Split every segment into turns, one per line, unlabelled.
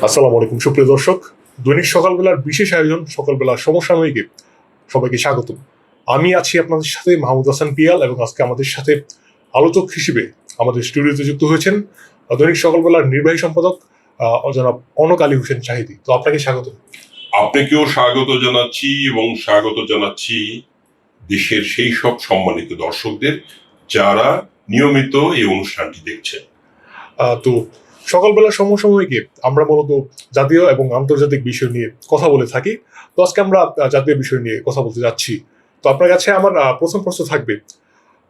আসসালামু আলাইকুম সুপ্রিয় দর্শক, দৈনিক সকালবেলার বিশেষ আয়োজন সকালবেলা সমসাময়িকে সবাইকে স্বাগত। আমি আছি আপনাদের সাথে মাহমুদ হাসান পিয়াল, এবং আজকে আমাদের সাথে আলোচক হিসেবে আমাদের স্টুডিওতে যুক্ত হয়েছেন দৈনিক সকালবেলার নির্বাহী সম্পাদক জনাব অনক আলী হোসেন শাহিদি। তো আপনাকে স্বাগত।
আপনাকেও স্বাগত জানাচ্ছি এবং স্বাগত জানাচ্ছি দেশের সেই সব সম্মানিত দর্শকদের যারা নিয়মিত এই অনুষ্ঠানটি দেখছেন।
তো সকালবেলা সমসাময়িকে আমরা মূলত জাতীয় এবং আন্তর্জাতিক বিষয় নিয়ে কথা বলে থাকি। তো আজকে আমরা জাতীয় বিষয় নিয়ে কথা বলতে যাচ্ছি। তো আপনার কাছে আমার প্রথম প্রশ্ন থাকবে,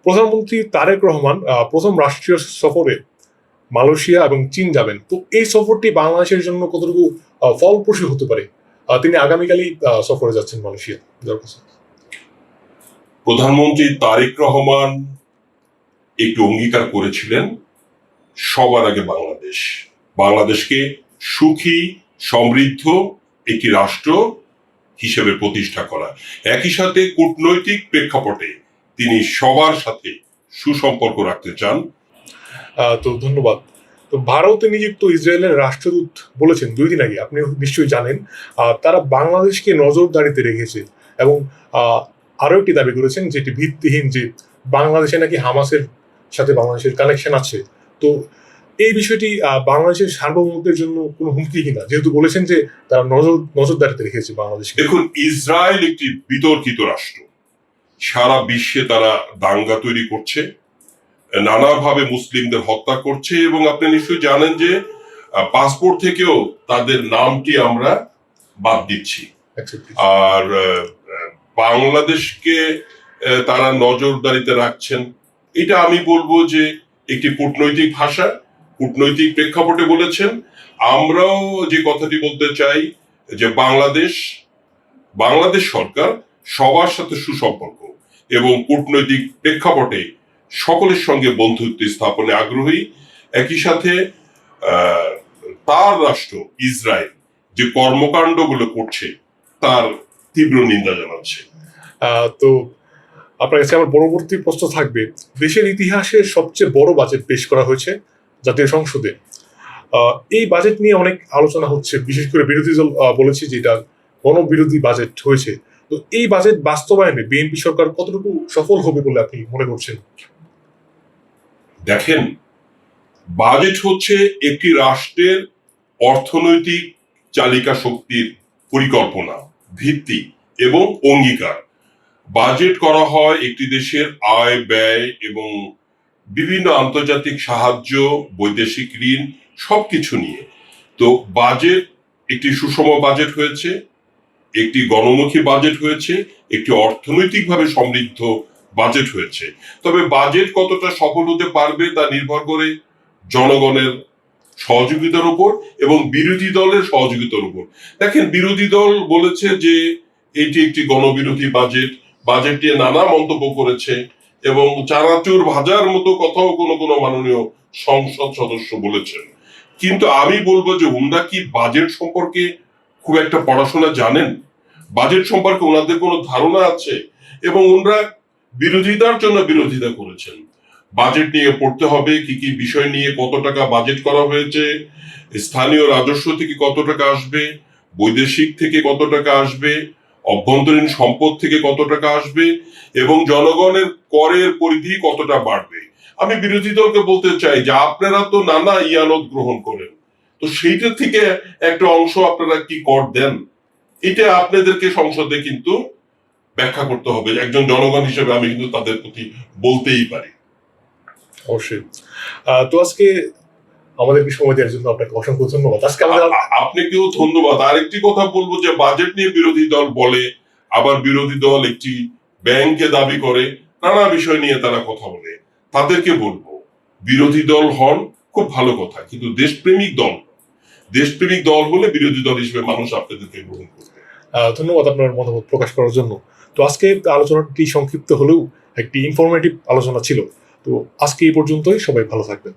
প্রধানমন্ত্রী তারেক রহমান প্রথম রাষ্ট্রীয় সফরে মালয়েশিয়া এবং চীন যাবেন। তো এই সফরটি বাংলাদেশের জন্য কতটুকু ফলপ্রসূ হতে পারে? তিনি আগামীকালই সফরে যাচ্ছেন মালয়েশিয়া।
প্রধানমন্ত্রী তারেক রহমান একটু অঙ্গীকার করেছিলেন সবার আগে বাংলাদেশকে সুখী সমৃদ্ধ একটি রাষ্ট্র হিসেবে প্রতিষ্ঠা করা, একই সাথে কূটনৈতিক প্রেক্ষাপটে তিনি সবার সাথে সুসম্পর্ক রাখতে চান।
তো ধন্যবাদ। তো ভারতে নিযুক্ত ইসরায়েলের রাষ্ট্রদূত বলেছেন 2 দিন আগে, আপনি নিশ্চয়ই জানেন, তারা বাংলাদেশকে নজরদারিতে রেখেছে এবং আরো একটি দাবি করেছেন যেটি ভিত্তিহীন, যে বাংলাদেশে নাকি হামাসের সাথে বাংলাদেশের কানেকশন আছে। তো এই বিষয়টি বাংলাদেশের সার্বভৌমত্বের জন্য কোনো হুমকি কিনা, যেহেতু বলেছেন যে তারা নজরদারিতে রেখেছে বাংলাদেশকে।
দেখুন, ইসরায়েল একটি বিতর্কিত রাষ্ট্র, সারা বিশ্বে তারা দাঙ্গা তৈরি করছে, নানাভাবে মুসলিমদের হত্যা করছে, এবং আপনি নিশ্চয়ই জানেন যে পাসপোর্ট থেকেও তাদের নামটি আমরা বাদ দিচ্ছি। আর বাংলাদেশকে তারা নজরদারিতে রাখছেন, এটা আমি বলবো যে একটি কূটনৈতিক ভাষা, কূটনৈতিক প্রেক্ষাপটে বলেছেন। আমরাও যে কথাটি বলতে চাই যে বাংলাদেশ সরকার সবার সাথে সুসম্পর্ক এবং কূটনৈতিক প্রেক্ষাপটে সকলের সঙ্গে বন্ধুত্ব স্থাপনে আগ্রহী। একই সাথে তার রাষ্ট্র ইসরায়েল যে কর্মকাণ্ডগুলো করছে তার তীব্র নিন্দা জানাচ্ছে।
তো আপনার কাছে আমার পরবর্তী প্রশ্ন থাকবে, দেশের ইতিহাসে সবচেয়ে বড় বাজেট পেশ করা হয়েছে জাতীয় সংসদে। এই বাজেট নিয়ে অনেক আলোচনা হচ্ছে, বিশেষ করে বিরোধী দল বলেছে যে এটা গণবিরোধী বাজেট হয়েছে। তো এই বাজেট বাস্তবায়নে বিএনপি সরকার কতটুকু সফল হবে বলে আপনি মনে করছেন?
দেখেন, বাজেট হচ্ছে একটি রাষ্ট্রের অর্থনৈতিক চালিকা শক্তির পরিকল্পনা, ভিত্তি এবং অঙ্গীকার। বাজেট করা হয় একটি দেশের আয় ব্যয় এবং বিভিন্ন আন্তর্জাতিক সাহায্য, বৈদেশিক ঋণ সবকিছু নিয়ে। তো বাজেট একটি সুষম বাজেট হয়েছে, একটি গণমুখী বাজেট হয়েছে, একটি অর্থনৈতিকভাবে সমৃদ্ধ বাজেট হয়েছে। তবে বাজেট কতটা সফল হতে পারবে তা নির্ভর করে জনগণের সহযোগিতার উপর এবং বিরোধী দলের সহযোগিতার উপর। দেখেন, বিরোধী দল বলেছে যে এটি একটি গণবিরোধী বাজেট নিয়ে নানা মন্তব্য করেছে এবং চানাচুর ভাজার মতো কথাও কোনো মাননীয় সংসদ সদস্য বলেছেন। কিন্তু আমি বলবো যে ওনারা কি বাজেট সম্পর্কে খুব একটা পড়াশোনা জানেন? বাজেট সম্পর্কে ওনাদের কোনো ধারণা আছে? এবং ওনারা বিরোধিতার জন্য বিরোধিতা করেছেন। বাজেট নিয়ে পড়তে হবে কি কি বিষয় নিয়ে কত টাকা বাজেট করা হয়েছে, স্থানীয় রাজস্ব থেকে কত টাকা আসবে, বৈদেশিক থেকে কত টাকা আসবে, অভ্যন্তরীণ সম্পদ থেকে কত টাকা আসবে, এবং জনগণের করের পরিধি কতটা বাড়বে। আমি বিরোধী দলকে বলতে চাই যে আপনারা তো নানা ইয়ানত গ্রহণ করেন, তো সেইটা থেকে একটা অংশ আপনারা কি কর দেন, এটা আপনাদেরকে সংসদে কিন্তু ব্যাখ্যা করতে হবে। একজন জনগণ হিসেবে আমি কিন্তু তাদের প্রতি বলতেই পারি।
অবশ্যই। তো আজকে আমাদেরকে সময় দেওয়ার জন্য আপনাকে অসংখ্য ধন্যবাদ। আজকে
আপনাকেও ধন্যবাদ। আরেকটি কথা বলবো যে বাজেট নিয়ে বিরোধী দল বলে, আবার বিরোধী দল একটি ব্যাংকে দাবি করে, নানা বিষয় নিয়ে তারা কথা বলে। তাদেরকে বলবো বিরোধী দল হন, খুব ভালো কথা, কিন্তু দেশপ্রেমিক দল হলে বিরোধী দল হিসেবে মানুষ আপনাদেরকে গ্রহণ করবে।
ধন্যবাদ আপনার মতামত প্রকাশ করার জন্য। তো আজকে আলোচনাটি সংক্ষিপ্ত হলেও একটি ইনফরমেটিভ আলোচনা ছিল। তো আজকে এই পর্যন্তই, সবাই ভালো থাকবেন।